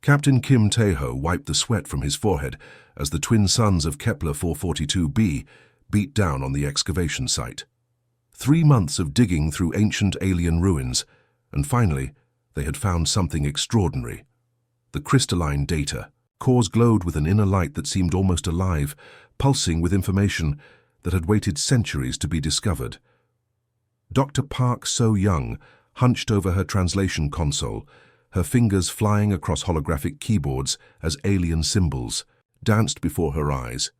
Captain Kim Tae-ho wiped the sweat from his forehead as the twin suns of Kepler 442b beat down on the excavation site. 3 months of digging through ancient alien ruins, and finally, they had found something extraordinary. The crystalline data. Cores glowed with an inner light that seemed almost alive, pulsing with information that had waited centuries to be discovered. Dr. Park So-young hunched over her translation console, her fingers flying across holographic keyboards as alien symbols danced before her eyes.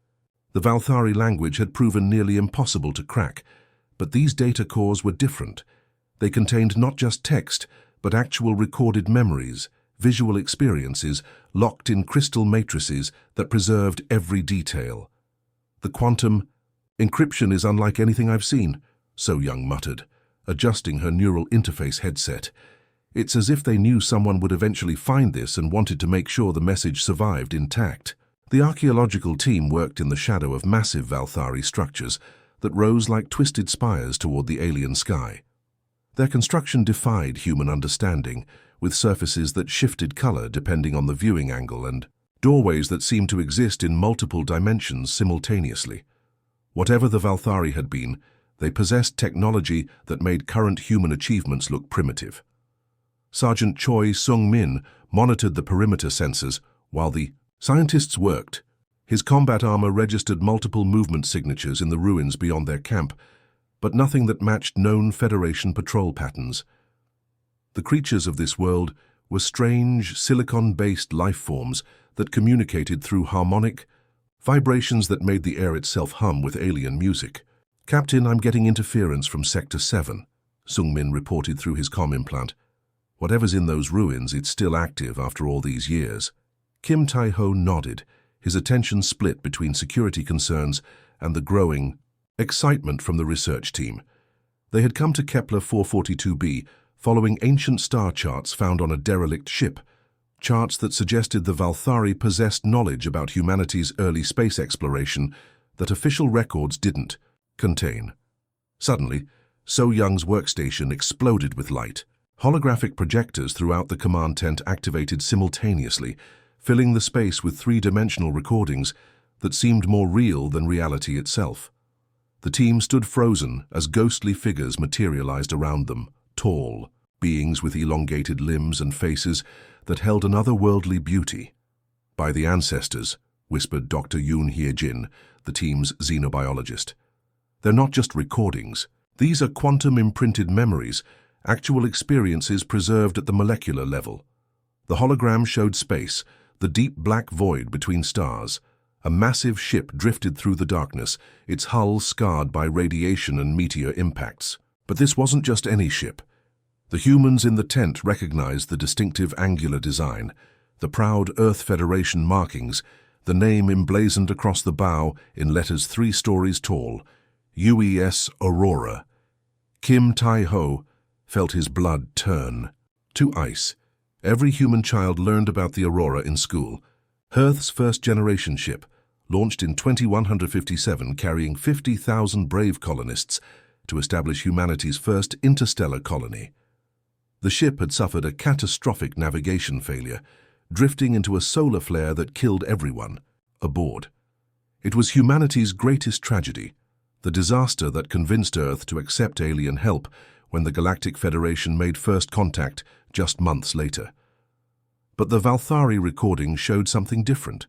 The Valthari language had proven nearly impossible to crack, but these data cores were different. They contained not just text, but actual recorded memories, visual experiences locked in crystal matrices that preserved every detail. The quantum encryption is unlike anything I've seen, So-young muttered, adjusting her neural interface headset. It's as if they knew someone would eventually find this and wanted to make sure the message survived intact. The archaeological team worked in the shadow of massive Valthari structures that rose like twisted spires toward the alien sky. Their construction defied human understanding, with surfaces that shifted color depending on the viewing angle and doorways that seemed to exist in multiple dimensions simultaneously. Whatever the Valthari had been, they possessed technology that made current human achievements look primitive. Sergeant Choi Sung-min monitored the perimeter sensors while the scientists worked. His combat armor registered multiple movement signatures in the ruins beyond their camp, but nothing that matched known Federation patrol patterns. The creatures of this world were strange, silicon-based life forms that communicated through harmonic vibrations that made the air itself hum with alien music. "Captain, I'm getting interference from Sector 7, Sung-min reported through his comm implant. "Whatever's in those ruins, it's still active after all these years." Kim Tae-ho nodded, his attention split between security concerns and the growing excitement from the research team. They had come to Kepler 442b following ancient star charts found on a derelict ship, charts that suggested the Valthari possessed knowledge about humanity's early space exploration that official records didn't contain. Suddenly, So-young's workstation exploded with light. Holographic projectors throughout the command tent activated simultaneously, filling the space with three-dimensional recordings that seemed more real than reality itself. The team stood frozen as ghostly figures materialized around them, tall beings with elongated limbs and faces that held an otherworldly beauty. "By the ancestors," whispered Dr. Yoon Hye-jin, the team's xenobiologist. "They're not just recordings. These are quantum-imprinted memories, actual experiences preserved at the molecular level." The hologram showed space, the deep black void between stars. A massive ship drifted through the darkness, its hull scarred by radiation and meteor impacts. But this wasn't just any ship. The humans in the tent recognized the distinctive angular design, the proud Earth Federation markings, the name emblazoned across the bow in letters 3 stories tall, UES Aurora. Kim Tae-ho felt his blood turn to ice. Every human child learned about the Aurora in school. Earth's first-generation ship, launched in 2157 carrying 50,000 brave colonists to establish humanity's first interstellar colony. The ship had suffered a catastrophic navigation failure, drifting into a solar flare that killed everyone aboard. It was humanity's greatest tragedy, the disaster that convinced Earth to accept alien help when the Galactic Federation made first contact just months later. But the Valthari recording showed something different.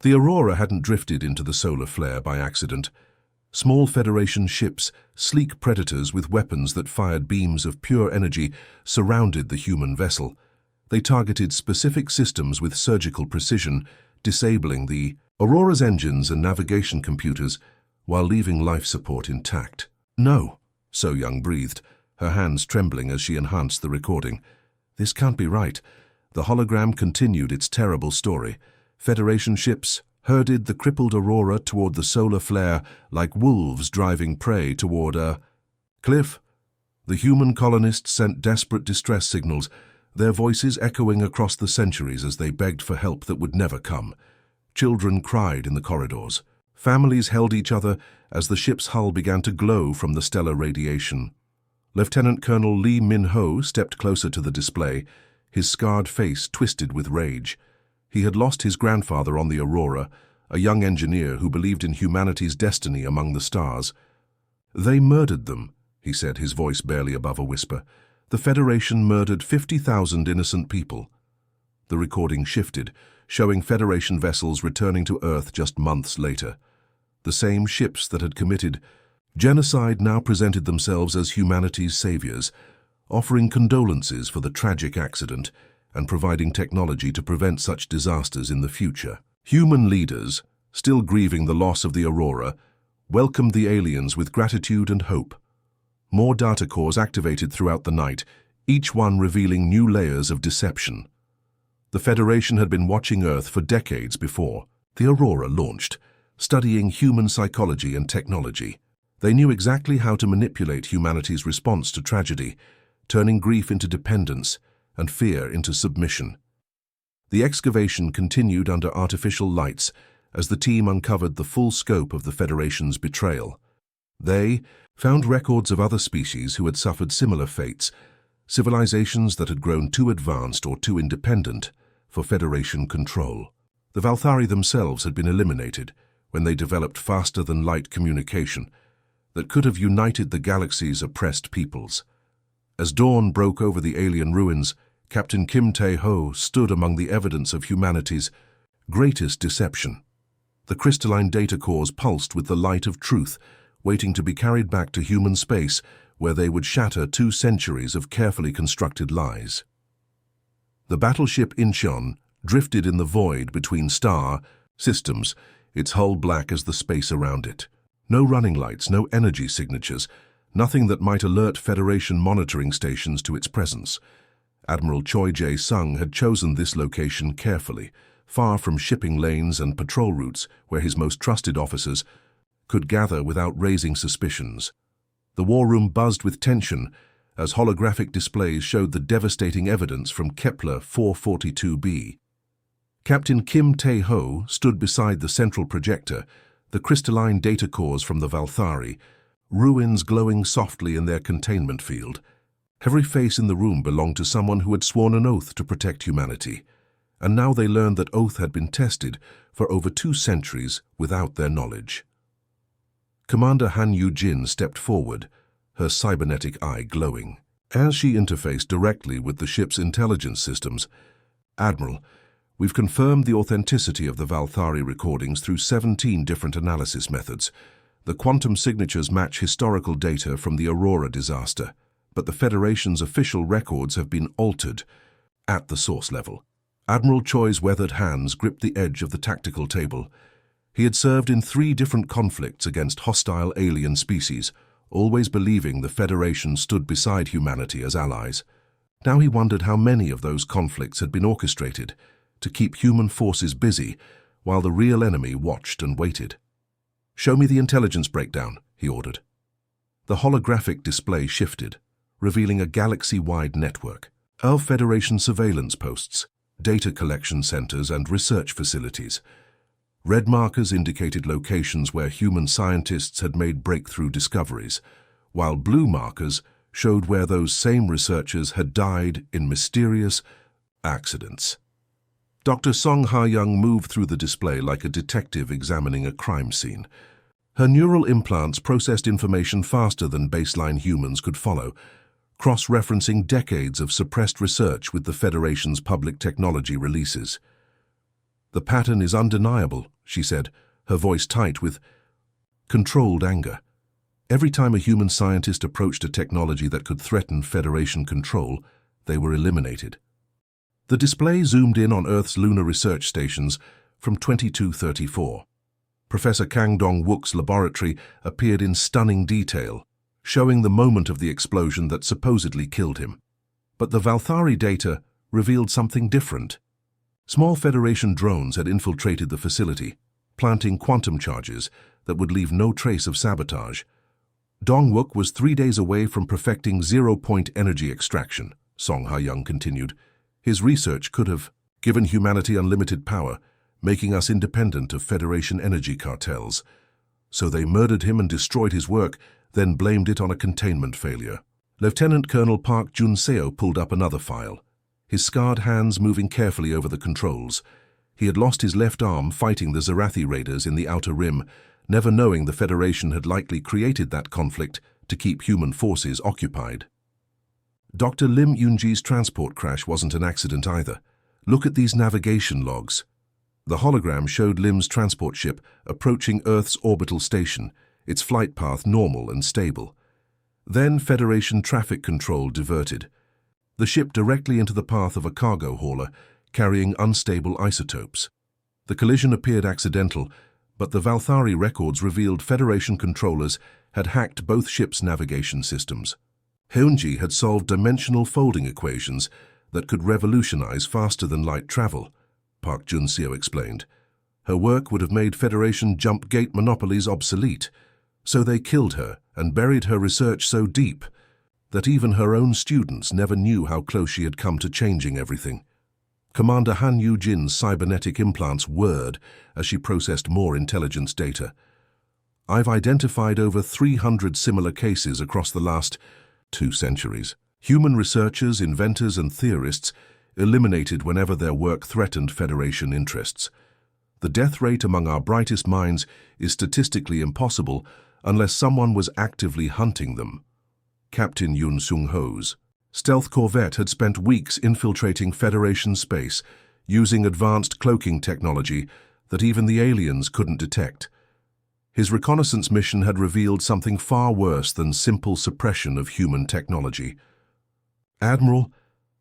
The Aurora hadn't drifted into the solar flare by accident. Small Federation ships, sleek predators with weapons that fired beams of pure energy, surrounded the human vessel. They targeted specific systems with surgical precision, disabling the Aurora's engines and navigation computers while leaving life support intact. "No," So-young breathed, her hands trembling as she enhanced the recording. "This can't be right." The hologram continued its terrible story. Federation ships herded the crippled Aurora toward the solar flare like wolves driving prey toward a cliff. The human colonists sent desperate distress signals, their voices echoing across the centuries as they begged for help that would never come. Children cried in the corridors. Families held each other as the ship's hull began to glow from the stellar radiation. Lieutenant Colonel Lee Min-ho stepped closer to the display, his scarred face twisted with rage. He had lost his grandfather on the Aurora, a young engineer who believed in humanity's destiny among the stars. "They murdered them," he said, his voice barely above a whisper. "The Federation murdered 50,000 innocent people." The recording shifted, showing Federation vessels returning to Earth just months later. The same ships that had committed genocide now presented themselves as humanity's saviors, offering condolences for the tragic accident and providing technology to prevent such disasters in the future. Human leaders, still grieving the loss of the Aurora, welcomed the aliens with gratitude and hope. More data cores activated throughout the night, each one revealing new layers of deception. The Federation had been watching Earth for decades before the Aurora launched, studying human psychology and technology. They knew exactly how to manipulate humanity's response to tragedy, turning grief into dependence and fear into submission. The excavation continued under artificial lights as the team uncovered the full scope of the Federation's betrayal. They found records of other species who had suffered similar fates, civilizations that had grown too advanced or too independent for Federation control. The Valthari themselves had been eliminated when they developed faster-than-light communication that could have united the galaxy's oppressed peoples. As dawn broke over the alien ruins, Captain Kim Tae-ho stood among the evidence of humanity's greatest deception. The crystalline data cores pulsed with the light of truth, waiting to be carried back to human space, where they would shatter 2 centuries of carefully constructed lies. The battleship Incheon drifted in the void between star systems, its hull black as the space around it. No running lights, no energy signatures, nothing that might alert Federation monitoring stations to its presence. Admiral Choi Jae-sung had chosen this location carefully, far from shipping lanes and patrol routes where his most trusted officers could gather without raising suspicions. The war room buzzed with tension as holographic displays showed the devastating evidence from Kepler 442b. Captain Kim Tae-ho stood beside the central projector, the crystalline data cores from the Valthari, ruins glowing softly in their containment field. Every face in the room belonged to someone who had sworn an oath to protect humanity, and now they learned that oath had been tested for over 2 centuries without their knowledge. Commander Han Yu-jin stepped forward, her cybernetic eye glowing. As she interfaced directly with the ship's intelligence systems, "Admiral, we've confirmed the authenticity of the Valthari recordings through 17 different analysis methods. The quantum signatures match historical data from the Aurora disaster, but the Federation's official records have been altered at the source level." Admiral Choi's weathered hands gripped the edge of the tactical table. He had served in 3 different conflicts against hostile alien species, always believing the Federation stood beside humanity as allies. Now he wondered how many of those conflicts had been orchestrated to keep human forces busy while the real enemy watched and waited. "Show me the intelligence breakdown," he ordered. The holographic display shifted, revealing a galaxy-wide network of Federation surveillance posts, data collection centers, and research facilities. Red markers indicated locations where human scientists had made breakthrough discoveries, while blue markers showed where those same researchers had died in mysterious accidents. Dr. Song Ha-young moved through the display like a detective examining a crime scene. Her neural implants processed information faster than baseline humans could follow, cross-referencing decades of suppressed research with the Federation's public technology releases. "The pattern is undeniable," she said, her voice tight with controlled anger. Every time a human scientist approached a technology that could threaten Federation control, they were eliminated. The display zoomed in on Earth's lunar research stations from 2234. Professor Kang Dong-wook's laboratory appeared in stunning detail, showing the moment of the explosion that supposedly killed him. But the Valthari data revealed something different. Small Federation drones had infiltrated the facility, planting quantum charges that would leave no trace of sabotage. Dong-wook was 3 days away from perfecting zero-point energy extraction, Song Ha-young continued. His research could have given humanity unlimited power, making us independent of Federation energy cartels. So they murdered him and destroyed his work, then blamed it on a containment failure. Lieutenant Colonel Park Jun-seo pulled up another file, his scarred hands moving carefully over the controls. He had lost his left arm fighting the Zerathi raiders in the Outer Rim, never knowing the Federation had likely created that conflict to keep human forces occupied. Dr. Lim Yunji's transport crash wasn't an accident either. Look at these navigation logs. The hologram showed Lim's transport ship approaching Earth's orbital station, its flight path normal and stable. Then Federation traffic control diverted the ship directly into the path of a cargo hauler carrying unstable isotopes. The collision appeared accidental, but the Valthari records revealed Federation controllers had hacked both ships' navigation systems. Hyunji had solved dimensional folding equations that could revolutionize faster-than-light travel, Park Jun-seo explained. Her work would have made Federation jump gate monopolies obsolete, so they killed her and buried her research so deep that even her own students never knew how close she had come to changing everything. Commander Han Yu-jin's cybernetic implants whirred as she processed more intelligence data. I've identified over 300 similar cases across the last 2 centuries. Human researchers, inventors, and theorists eliminated whenever their work threatened Federation interests. The death rate among our brightest minds is statistically impossible unless someone was actively hunting them. Captain Yun Sung-ho's stealth corvette had spent weeks infiltrating Federation space using advanced cloaking technology that even the aliens couldn't detect. His reconnaissance mission had revealed something far worse than simple suppression of human technology. Admiral,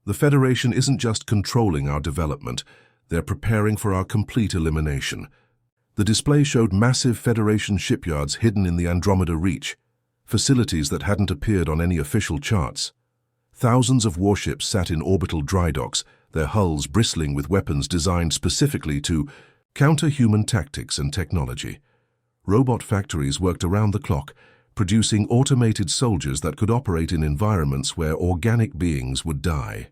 the Federation isn't just controlling our development, they're preparing for our complete elimination. The display showed massive Federation shipyards hidden in the Andromeda Reach, facilities that hadn't appeared on any official charts. Thousands of warships sat in orbital dry docks, their hulls bristling with weapons designed specifically to counter human tactics and technology. Robot factories worked around the clock, producing automated soldiers that could operate in environments where organic beings would die.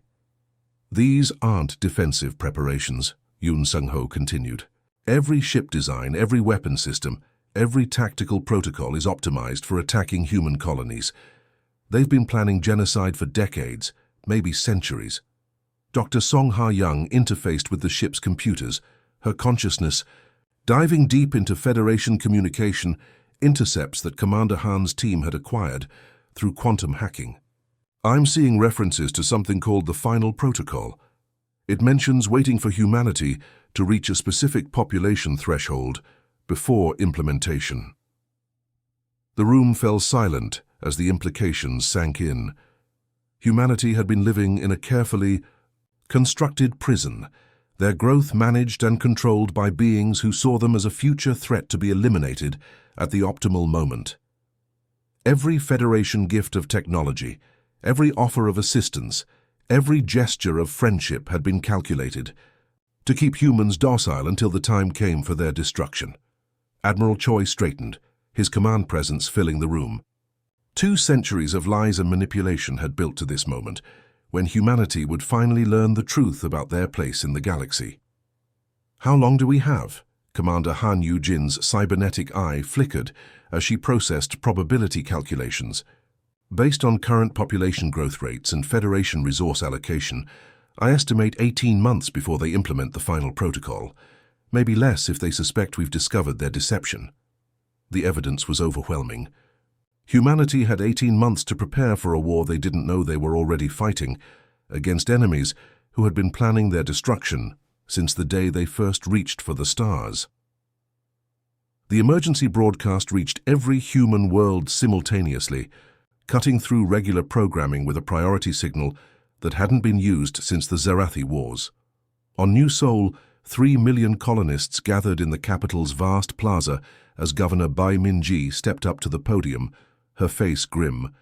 These aren't defensive preparations, Yun Sung-ho continued. Every ship design, every weapon system, every tactical protocol is optimized for attacking human colonies. They've been planning genocide for decades, maybe centuries. Dr. Song Ha-young interfaced with the ship's computers, her consciousness diving deep into Federation communication, intercepts that Commander Han's team had acquired through quantum hacking. I'm seeing references to something called the Final Protocol. It mentions waiting for humanity to reach a specific population threshold before implementation. The room fell silent as the implications sank in. Humanity had been living in a carefully constructed prison, their growth managed and controlled by beings who saw them as a future threat to be eliminated at the optimal moment. Every Federation gift of technology, every offer of assistance, every gesture of friendship had been calculated to keep humans docile until the time came for their destruction. Admiral Choi straightened, his command presence filling the room. 2 centuries of lies and manipulation had built to this moment, when humanity would finally learn the truth about their place in the galaxy. How long do we have? Commander Han Yu-jin's cybernetic eye flickered as she processed probability calculations. Based on current population growth rates and Federation resource allocation, I estimate 18 months before they implement the Final Protocol. Maybe less if they suspect we've discovered their deception. The evidence was overwhelming. Humanity had 18 months to prepare for a war they didn't know they were already fighting, against enemies who had been planning their destruction since the day they first reached for the stars. The emergency broadcast reached every human world simultaneously, cutting through regular programming with a priority signal that hadn't been used since the Zerathi Wars. On New Seoul, 3 million colonists gathered in the capital's vast plaza as Governor Bai Min-ji stepped up to the podium, her face grim.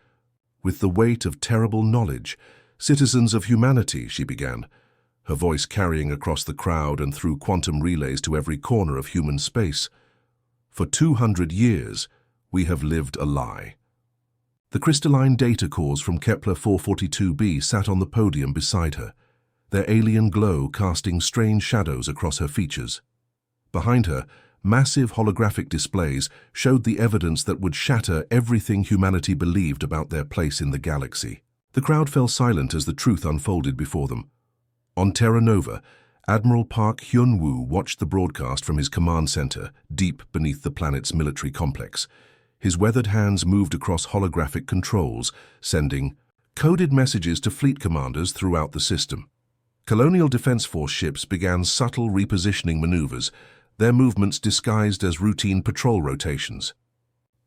With the weight of terrible knowledge, citizens of humanity, she began, her voice carrying across the crowd and through quantum relays to every corner of human space. For 200 years, we have lived a lie. The crystalline data cores from Kepler 442b sat on the podium beside her, their alien glow casting strange shadows across her features. Behind her, massive holographic displays showed the evidence that would shatter everything humanity believed about their place in the galaxy. The crowd fell silent as the truth unfolded before them. On Terra Nova, Admiral Park Hyun-woo watched the broadcast from his command center, deep beneath the planet's military complex. His weathered hands moved across holographic controls, sending coded messages to fleet commanders throughout the system. Colonial Defense Force ships began subtle repositioning maneuvers, their movements disguised as routine patrol rotations.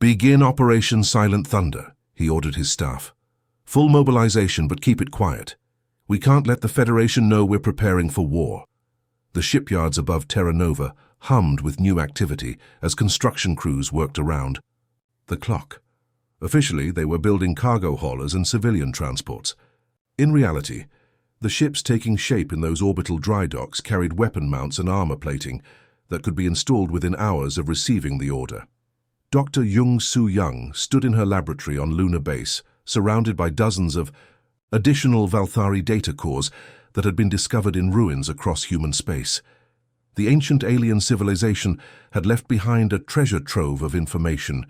"Begin Operation Silent Thunder," he ordered his staff. "Full mobilization, but keep it quiet. We can't let the Federation know we're preparing for war." The shipyards above Terra Nova hummed with new activity as construction crews worked around the clock. Officially, they were building cargo haulers and civilian transports. In reality, the ships taking shape in those orbital dry docks carried weapon mounts and armor plating that could be installed within hours of receiving the order. Dr. Jung Soo-young stood in her laboratory on Lunar Base, surrounded by dozens of additional Valthari data cores that had been discovered in ruins across human space. The ancient alien civilization had left behind a treasure trove of information,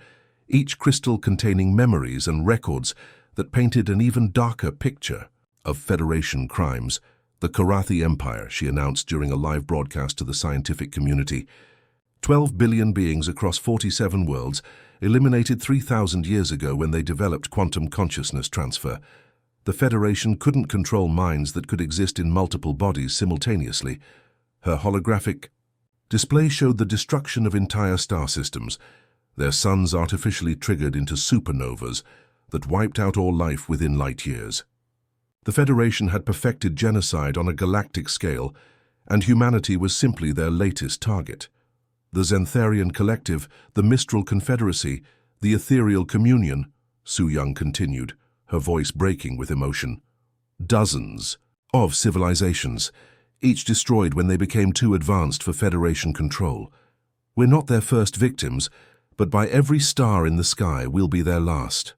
each crystal containing memories and records that painted an even darker picture of Federation crimes. "The Karathi Empire," she announced during a live broadcast to the scientific community. 12 billion beings across 47 worlds, eliminated 3,000 years ago when they developed quantum consciousness transfer. The Federation couldn't control minds that could exist in multiple bodies simultaneously. Her holographic display showed the destruction of entire star systems, their suns artificially triggered into supernovas that wiped out all life within light years. The Federation had perfected genocide on a galactic scale, and humanity was simply their latest target. The Xantharian Collective, the Mistral Confederacy, the Ethereal Communion, Soo-young continued, her voice breaking with emotion. Dozens of civilizations, each destroyed when they became too advanced for Federation control. We're not their first victims, but by every star in the sky we'll be their last.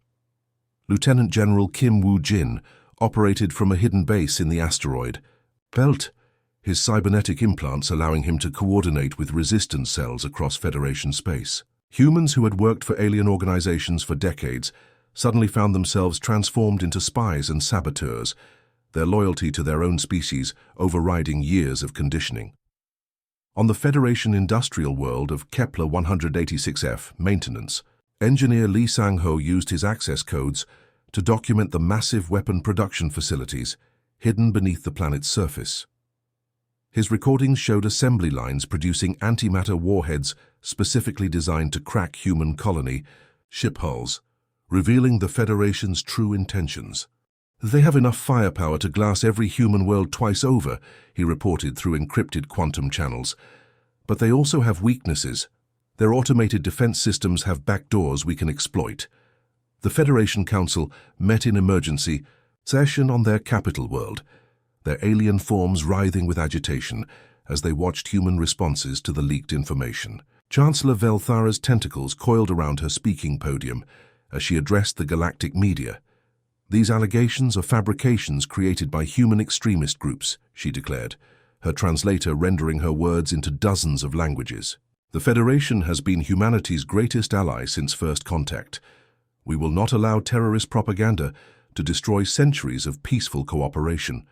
Lieutenant General Kim Woo-jin operated from a hidden base in the asteroid belt, his cybernetic implants allowing him to coordinate with resistance cells across Federation space. Humans who had worked for alien organizations for decades suddenly found themselves transformed into spies and saboteurs, their loyalty to their own species overriding years of conditioning. On the Federation industrial world of Kepler 186f, maintenance, engineer Lee Sang-ho used his access codes to document the massive weapon production facilities hidden beneath the planet's surface. His recordings showed assembly lines producing antimatter warheads specifically designed to crack human colony ship hulls, revealing the Federation's true intentions. "They have enough firepower to glass every human world twice over," he reported through encrypted quantum channels. "But they also have weaknesses. Their automated defense systems have backdoors we can exploit." The Federation Council met in emergency session on their capital world, their alien forms writhing with agitation as they watched human responses to the leaked information. Chancellor Velthara's tentacles coiled around her speaking podium as she addressed the galactic media. "These allegations are fabrications created by human extremist groups," she declared, her translator rendering her words into dozens of languages. "The Federation has been humanity's greatest ally since first contact. We will not allow terrorist propaganda to destroy centuries of peaceful cooperation."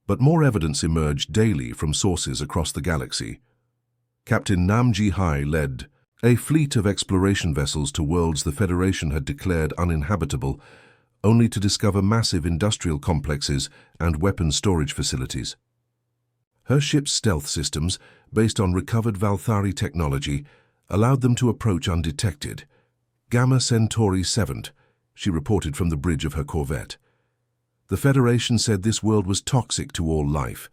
But more evidence emerged daily from sources across the galaxy. Captain Nam Ji-hai led a fleet of exploration vessels to worlds the Federation had declared uninhabitable, only to discover massive industrial complexes and weapons storage facilities. Her ship's stealth systems, based on recovered Valthari technology, allowed them to approach undetected. "Gamma Centauri 7, she reported from the bridge of her corvette. "The Federation said this world was toxic to all life.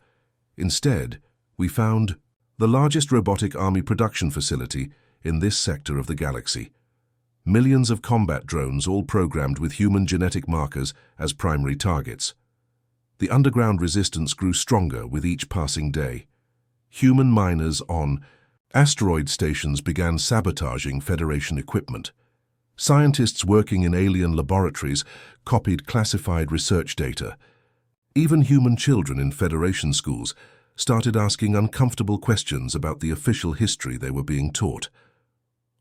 Instead, we found the largest robotic army production facility in this sector of the galaxy. Millions of combat drones all programmed with human genetic markers as primary targets. The underground resistance grew stronger with each passing day. Human miners on asteroid stations began sabotaging Federation equipment. Scientists working in alien laboratories copied classified research data. Even human children in Federation schools started asking uncomfortable questions about the official history they were being taught.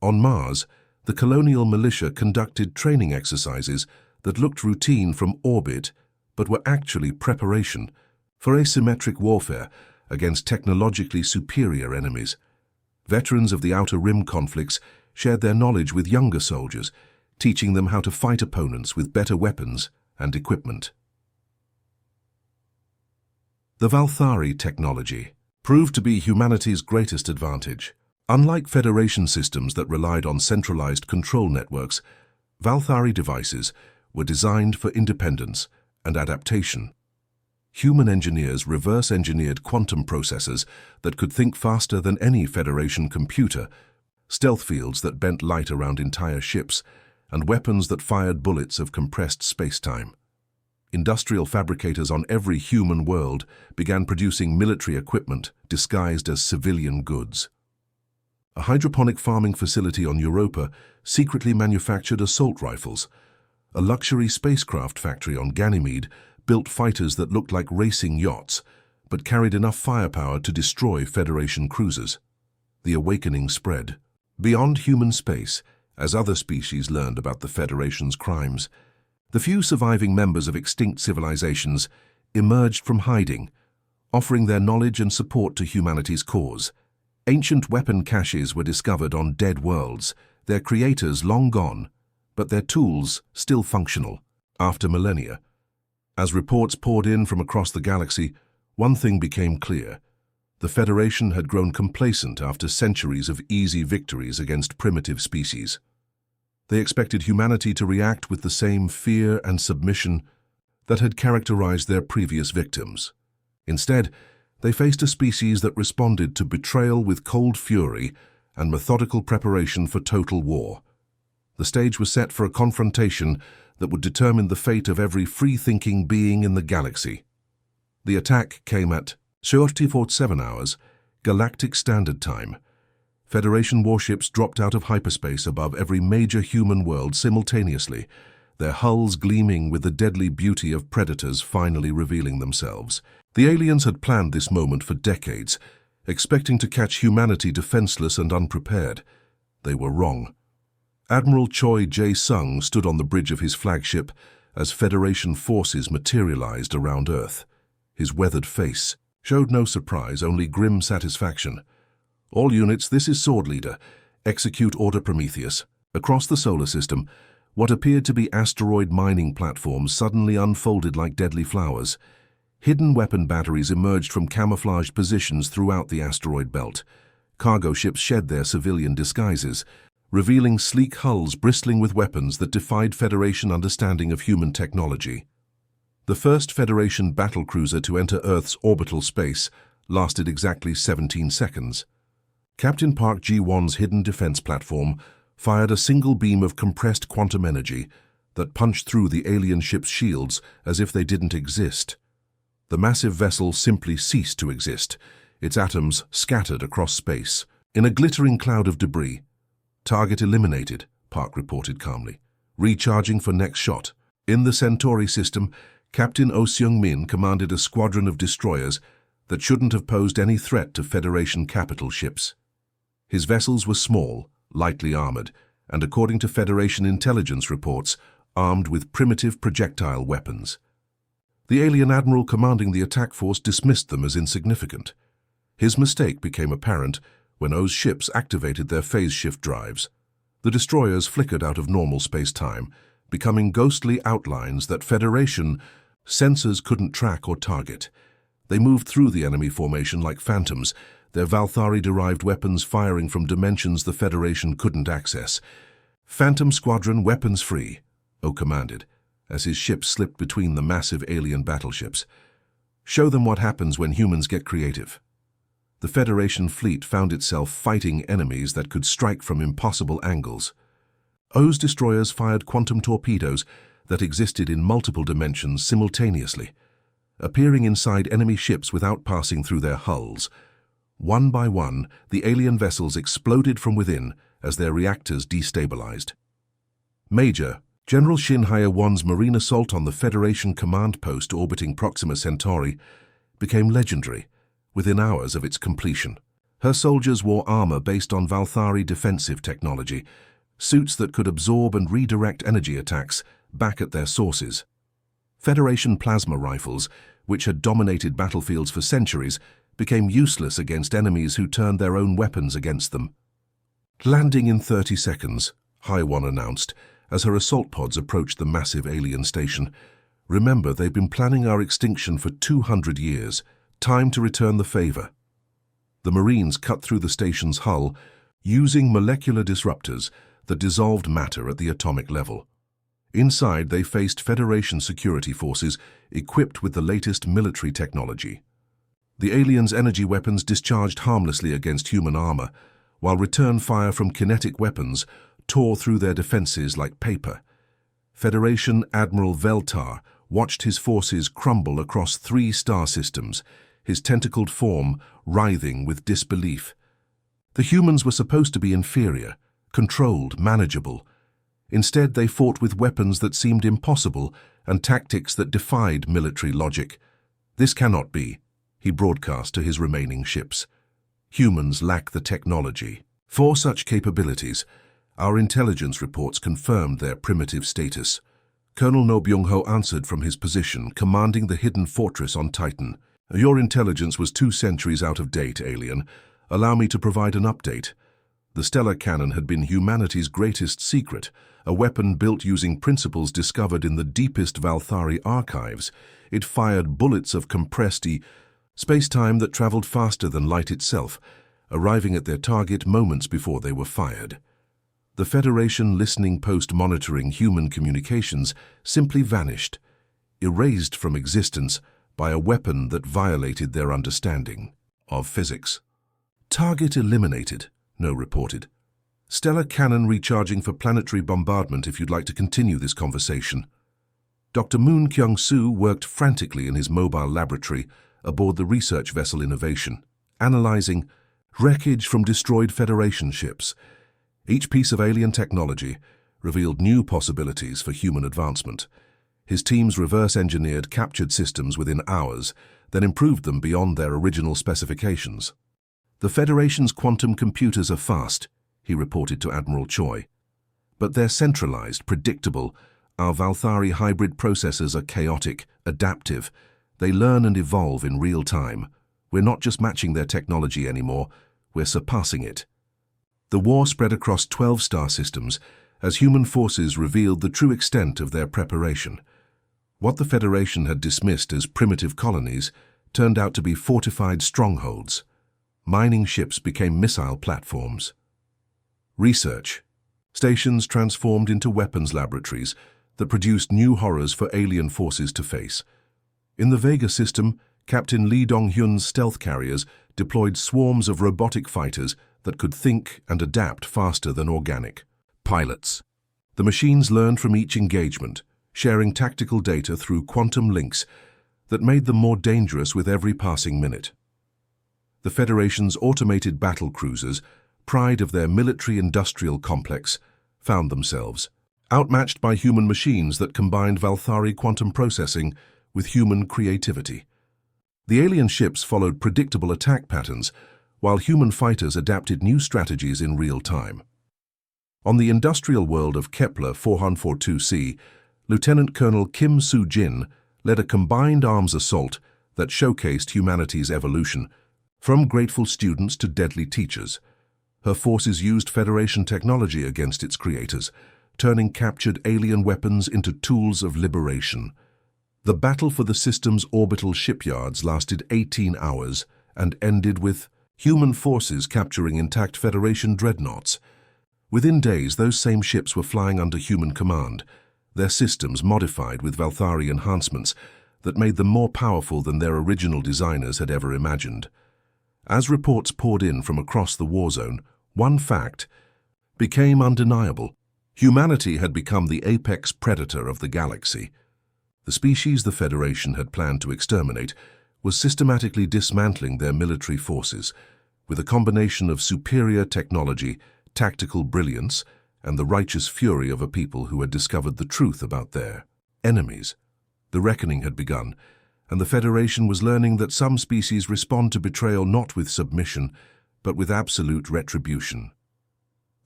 On Mars, the colonial militia conducted training exercises that looked routine from orbit but were actually preparation for asymmetric warfare against technologically superior enemies. Veterans of the Outer Rim conflicts shared their knowledge with younger soldiers, teaching them how to fight opponents with better weapons and equipment. The Valthari technology proved to be humanity's greatest advantage. Unlike Federation systems that relied on centralized control networks, Valthari devices were designed for independence and adaptation. Human engineers reverse-engineered quantum processors that could think faster than any Federation computer, stealth fields that bent light around entire ships, and weapons that fired bullets of compressed space-time. Industrial fabricators on every human world began producing military equipment disguised as civilian goods. A hydroponic farming facility on Europa secretly manufactured assault rifles. A luxury spacecraft factory on Ganymede built fighters that looked like racing yachts, but carried enough firepower to destroy Federation cruisers. The awakening spread beyond human space as other species learned about the Federation's crimes. The few surviving members of extinct civilizations emerged from hiding, offering their knowledge and support to humanity's cause. Ancient weapon caches were discovered on dead worlds, their creators long gone, but their tools still functional after millennia. As reports poured in from across the galaxy, one thing became clear. The Federation had grown complacent after centuries of easy victories against primitive species. They expected humanity to react with the same fear and submission that had characterized their previous victims. Instead, they faced a species that responded to betrayal with cold fury and methodical preparation for total war. The stage was set for a confrontation that would determine the fate of every free-thinking being in the galaxy. The attack came at 47 hours, Galactic Standard Time. Federation warships dropped out of hyperspace above every major human world simultaneously, their hulls gleaming with the deadly beauty of predators finally revealing themselves. The aliens had planned this moment for decades, expecting to catch humanity defenseless and unprepared. They were wrong. Admiral Choi Jae-sung stood on the bridge of his flagship as Federation forces materialized around Earth. His weathered face showed no surprise, only grim satisfaction. All units, this is Sword Leader. Execute Order Prometheus. Across the solar system, what appeared to be asteroid mining platforms suddenly unfolded like deadly flowers. Hidden weapon batteries emerged from camouflaged positions throughout the asteroid belt. Cargo ships shed their civilian disguises, revealing sleek hulls bristling with weapons that defied Federation understanding of human technology. The first Federation battlecruiser to enter Earth's orbital space lasted exactly 17 seconds. Captain Park Ji-won's hidden defense platform fired a single beam of compressed quantum energy that punched through the alien ship's shields as if they didn't exist. The massive vessel simply ceased to exist, its atoms scattered across space. In a glittering cloud of debris, "Target eliminated," Park reported calmly, recharging for next shot. In the Centauri system, Captain Oh Seung-min commanded a squadron of destroyers that shouldn't have posed any threat to Federation capital ships. His vessels were small, lightly armored, and according to Federation intelligence reports, armed with primitive projectile weapons. The alien admiral commanding the attack force dismissed them as insignificant. His mistake became apparent when Oh's ships activated their phase shift drives. The destroyers flickered out of normal space-time, becoming ghostly outlines that Federation sensors couldn't track or target. They moved through the enemy formation like phantoms, their Valthari-derived weapons firing from dimensions the Federation couldn't access. "Phantom Squadron, weapons free," Oh commanded, as his ships slipped between the massive alien battleships. "Show them what happens when humans get creative." The Federation fleet found itself fighting enemies that could strike from impossible angles. Oh's destroyers fired quantum torpedoes that existed in multiple dimensions simultaneously, appearing inside enemy ships without passing through their hulls. One by one, the alien vessels exploded from within as their reactors destabilized. Major General Shin Hye-won's marine assault on the Federation command post orbiting Proxima Centauri became legendary within hours of its completion. Her soldiers wore armor based on Valthari defensive technology, suits that could absorb and redirect energy attacks back at their sources. Federation plasma rifles, which had dominated battlefields for centuries, became useless against enemies who turned their own weapons against them. Landing in 30 seconds, Hi-1 announced, as her assault pods approached the massive alien station. Remember, they've been planning our extinction for 200 years. Time to return the favor. The Marines cut through the station's hull, using molecular disruptors that dissolved matter at the atomic level. Inside, they faced Federation security forces equipped with the latest military technology. The aliens' energy weapons discharged harmlessly against human armor, while return fire from kinetic weapons tore through their defenses like paper. Federation Admiral Veltar watched his forces crumble across 3 star systems, his tentacled form writhing with disbelief. The humans were supposed to be inferior, controlled, manageable. Instead, they fought with weapons that seemed impossible and tactics that defied military logic. "This cannot be," he broadcast to his remaining ships. "Humans lack the technology for such capabilities." Our intelligence reports confirmed their primitive status. Colonel No Byung-ho answered from his position, commanding the hidden fortress on Titan. "Your intelligence was 2 centuries out of date, alien. Allow me to provide an update. The stellar cannon had been humanity's greatest secret, a weapon built using principles discovered in the deepest Valthari archives. It fired bullets of compressed space-time that traveled faster than light itself, arriving at their target moments before they were fired. The Federation listening post monitoring human communications simply vanished, erased from existence by a weapon that violated their understanding of physics. Target eliminated, No reported. Stellar cannon recharging for planetary bombardment if you'd like to continue this conversation. Dr. Moon Kyung-soo worked frantically in his mobile laboratory aboard the research vessel Innovation, analyzing wreckage from destroyed Federation ships. Each piece of alien technology revealed new possibilities for human advancement. His teams reverse-engineered captured systems within hours, then improved them beyond their original specifications. "The Federation's quantum computers are fast," he reported to Admiral Choi. "But they're centralized, predictable. Our Valthari hybrid processors are chaotic, adaptive. They learn and evolve in real time. We're not just matching their technology anymore, we're surpassing it." The war spread across 12 star systems as human forces revealed the true extent of their preparation. What the Federation had dismissed as primitive colonies turned out to be fortified strongholds. Mining ships became missile platforms. Research stations transformed into weapons laboratories that produced new horrors for alien forces to face. In the Vega system, Captain Lee Dong-hyun's stealth carriers deployed swarms of robotic fighters that could think and adapt faster than organic pilots. The machines learned from each engagement, sharing tactical data through quantum links that made them more dangerous with every passing minute. The Federation's automated battle cruisers, pride of their military-industrial complex, found themselves outmatched by human machines that combined Valthari quantum processing with human creativity. The alien ships followed predictable attack patterns, while human fighters adapted new strategies in real time. On the industrial world of Kepler 442c, Lieutenant Colonel Kim Soo-jin led a combined arms assault that showcased humanity's evolution, from grateful students to deadly teachers. Her forces used Federation technology against its creators, turning captured alien weapons into tools of liberation. The battle for the system's orbital shipyards lasted 18 hours and ended with human forces capturing intact Federation dreadnoughts. Within days, those same ships were flying under human command, their systems modified with Valthari enhancements that made them more powerful than their original designers had ever imagined. As reports poured in from across the war zone, one fact became undeniable. Humanity had become the apex predator of the galaxy. The species the Federation had planned to exterminate was systematically dismantling their military forces, with a combination of superior technology, tactical brilliance, and the righteous fury of a people who had discovered the truth about their enemies. The reckoning had begun, and the Federation was learning that some species respond to betrayal not with submission, but with absolute retribution.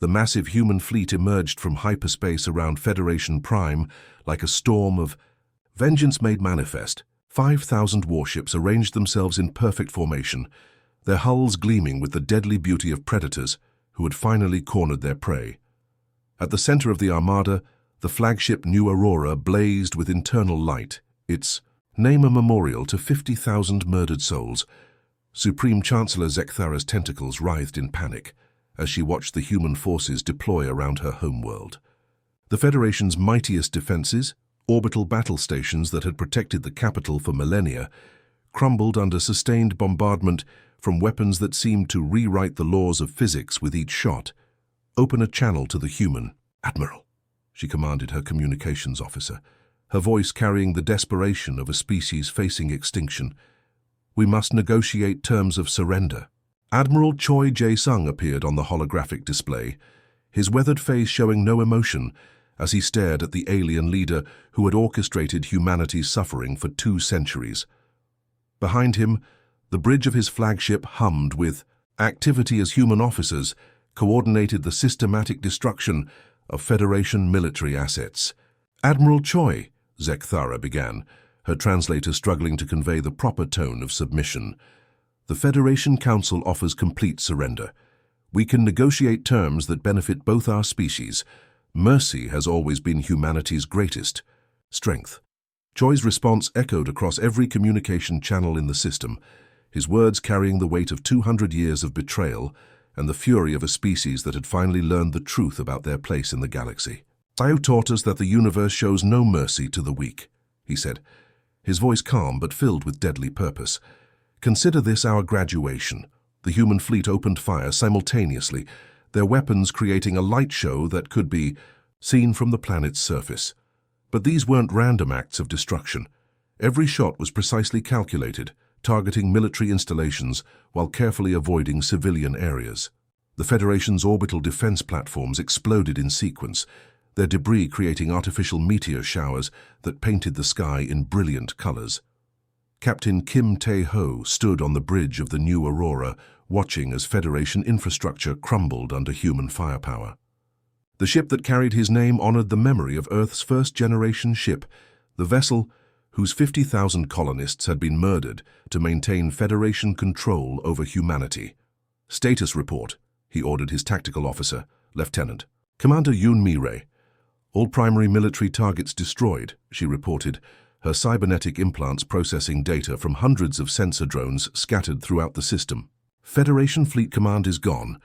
The massive human fleet emerged from hyperspace around Federation Prime like a storm of vengeance made manifest, 5,000 warships arranged themselves in perfect formation, their hulls gleaming with the deadly beauty of predators who had finally cornered their prey. At the center of the armada, the flagship New Aurora blazed with internal light, its name a memorial to 50,000 murdered souls. Supreme Chancellor Zekthara's tentacles writhed in panic as she watched the human forces deploy around her homeworld. The Federation's mightiest defenses, orbital battle stations that had protected the capital for millennia, crumbled under sustained bombardment from weapons that seemed to rewrite the laws of physics with each shot. "Open a channel to the human." "Admiral," she commanded her communications officer, her voice carrying the desperation of a species facing extinction. "We must negotiate terms of surrender." Admiral Choi Jae-sung appeared on the holographic display, his weathered face showing no emotion as he stared at the alien leader who had orchestrated humanity's suffering for 2 centuries. Behind him, the bridge of his flagship hummed with activity as human officers coordinated the systematic destruction of Federation military assets. "Admiral Choi," Zekthara began, her translator struggling to convey the proper tone of submission. "The Federation Council offers complete surrender. We can negotiate terms that benefit both our species. Mercy has always been humanity's greatest strength." Choi's response echoed across every communication channel in the system, his words carrying the weight of 200 years of betrayal and the fury of a species that had finally learned the truth about their place in the galaxy. "Sayo taught us that the universe shows no mercy to the weak," he said, his voice calm but filled with deadly purpose. "Consider this our graduation." The human fleet opened fire simultaneously, their weapons creating a light show that could be seen from the planet's surface. But these weren't random acts of destruction. Every shot was precisely calculated, targeting military installations while carefully avoiding civilian areas. The Federation's orbital defense platforms exploded in sequence, their debris creating artificial meteor showers that painted the sky in brilliant colors. Captain Kim Tae-ho stood on the bridge of the New Aurora, watching as Federation infrastructure crumbled under human firepower. The ship that carried his name honored the memory of Earth's first-generation ship, the vessel whose 50,000 colonists had been murdered to maintain Federation control over humanity. "Status report," he ordered his tactical officer, Lieutenant. "Commander Yoon Mi-rae. All primary military targets destroyed," she reported, her cybernetic implants processing data from hundreds of sensor drones scattered throughout the system. "Federation Fleet Command is gone.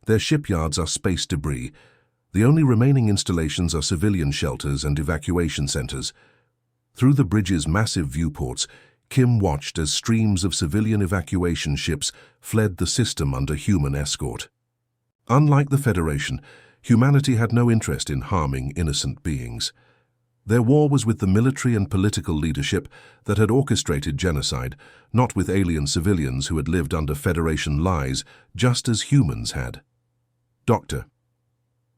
Their shipyards are space debris. The only remaining installations are civilian shelters and evacuation centers." Through the bridge's massive viewports, Kim watched as streams of civilian evacuation ships fled the system under human escort. Unlike the Federation, humanity had no interest in harming innocent beings. Their war was with the military and political leadership that had orchestrated genocide, not with alien civilians who had lived under Federation lies, just as humans had. "Doctor."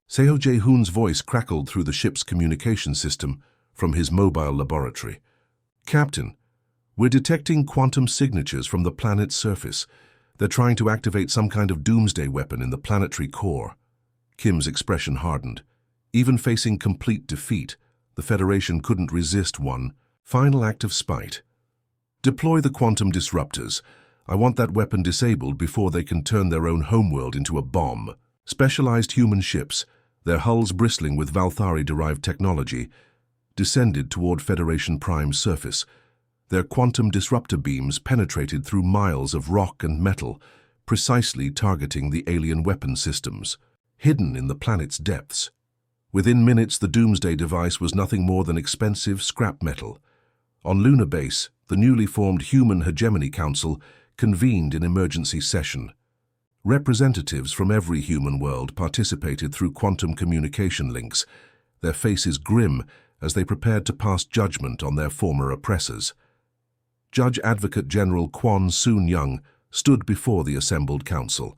Seo Jae-hoon's voice crackled through the ship's communication system from his mobile laboratory. "Captain, we're detecting quantum signatures from the planet's surface. They're trying to activate some kind of doomsday weapon in the planetary core." Kim's expression hardened. Even facing complete defeat, the Federation couldn't resist one final act of spite. "Deploy the quantum disruptors. I want that weapon disabled before they can turn their own homeworld into a bomb." Specialized human ships, their hulls bristling with Valthari-derived technology, descended toward Federation Prime's surface. Their quantum disruptor beams penetrated through miles of rock and metal, precisely targeting the alien weapon systems, hidden in the planet's depths. Within minutes, the Doomsday device was nothing more than expensive scrap metal. On Lunar Base, the newly formed Human Hegemony Council convened in emergency session. Representatives from every human world participated through quantum communication links, their faces grim as they prepared to pass judgment on their former oppressors. Judge Advocate General Kwon Soon-young stood before the assembled council,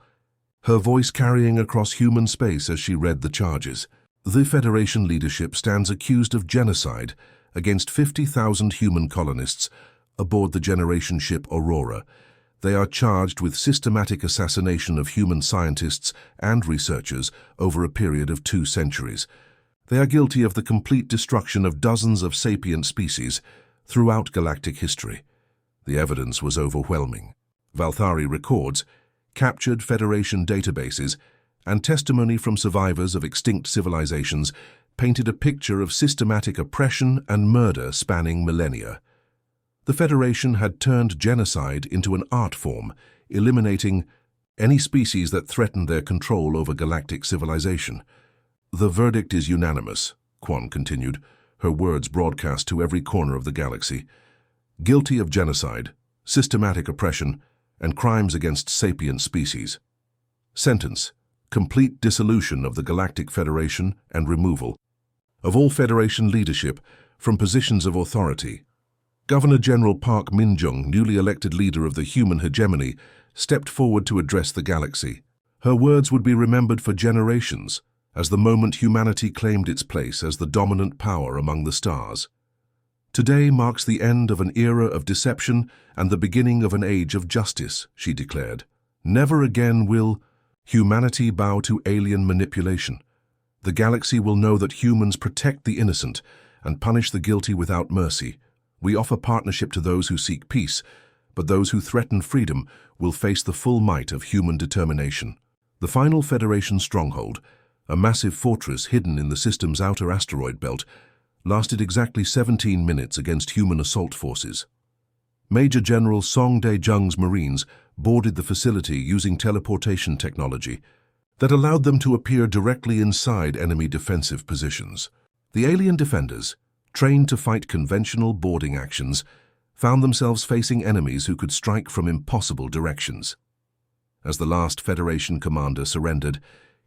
her voice carrying across human space as she read the charges. "The Federation leadership stands accused of genocide against 50,000 human colonists aboard the generation ship Aurora. They are charged with systematic assassination of human scientists and researchers over a period of 2 centuries. They are guilty of the complete destruction of dozens of sapient species, throughout galactic history. The evidence was overwhelming. Valthari records, captured Federation databases, and testimony from survivors of extinct civilizations painted a picture of systematic oppression and murder spanning millennia. The Federation had turned genocide into an art form, eliminating any species that threatened their control over galactic civilization. "The verdict is unanimous," Quan continued, her words broadcast to every corner of the galaxy. "Guilty of genocide, systematic oppression, and crimes against sapient species. Sentence: complete dissolution of the Galactic Federation and removal of all Federation leadership from positions of authority." Governor General Park Min-jung, newly elected leader of the human hegemony, stepped forward to address the galaxy. Her words would be remembered for generations as the moment humanity claimed its place as the dominant power among the stars. "Today marks the end of an era of deception and the beginning of an age of justice," she declared. "Never again will humanity bow to alien manipulation. The galaxy will know that humans protect the innocent and punish the guilty without mercy. We offer partnership to those who seek peace, but those who threaten freedom will face the full might of human determination." The final Federation stronghold, a massive fortress hidden in the system's outer asteroid belt, lasted exactly 17 minutes against human assault forces. Major General Song Dae-jung's Marines boarded the facility using teleportation technology that allowed them to appear directly inside enemy defensive positions. The alien defenders, trained to fight conventional boarding actions, found themselves facing enemies who could strike from impossible directions. As the last Federation commander surrendered,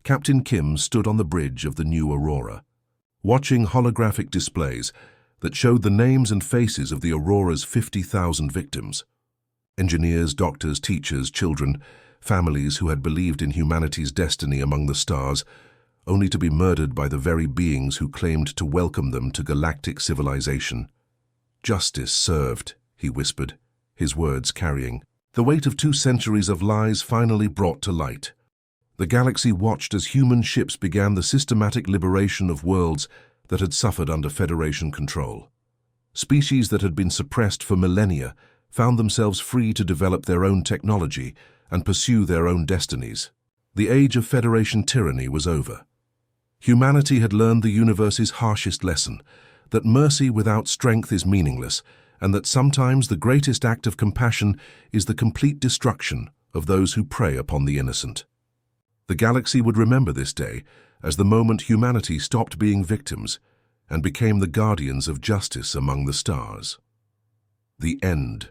Captain Kim stood on the bridge of the New Aurora, watching holographic displays that showed the names and faces of the Aurora's 50,000 victims. Engineers, doctors, teachers, children, families who had believed in humanity's destiny among the stars, only to be murdered by the very beings who claimed to welcome them to galactic civilization. "Justice served," he whispered, his words carrying the weight of 2 centuries of lies finally brought to light. The galaxy watched as human ships began the systematic liberation of worlds that had suffered under Federation control. Species that had been suppressed for millennia found themselves free to develop their own technology and pursue their own destinies. The age of Federation tyranny was over. Humanity had learned the universe's harshest lesson, that mercy without strength is meaningless, and that sometimes the greatest act of compassion is the complete destruction of those who prey upon the innocent. The galaxy would remember this day as the moment humanity stopped being victims and became the guardians of justice among the stars. The end.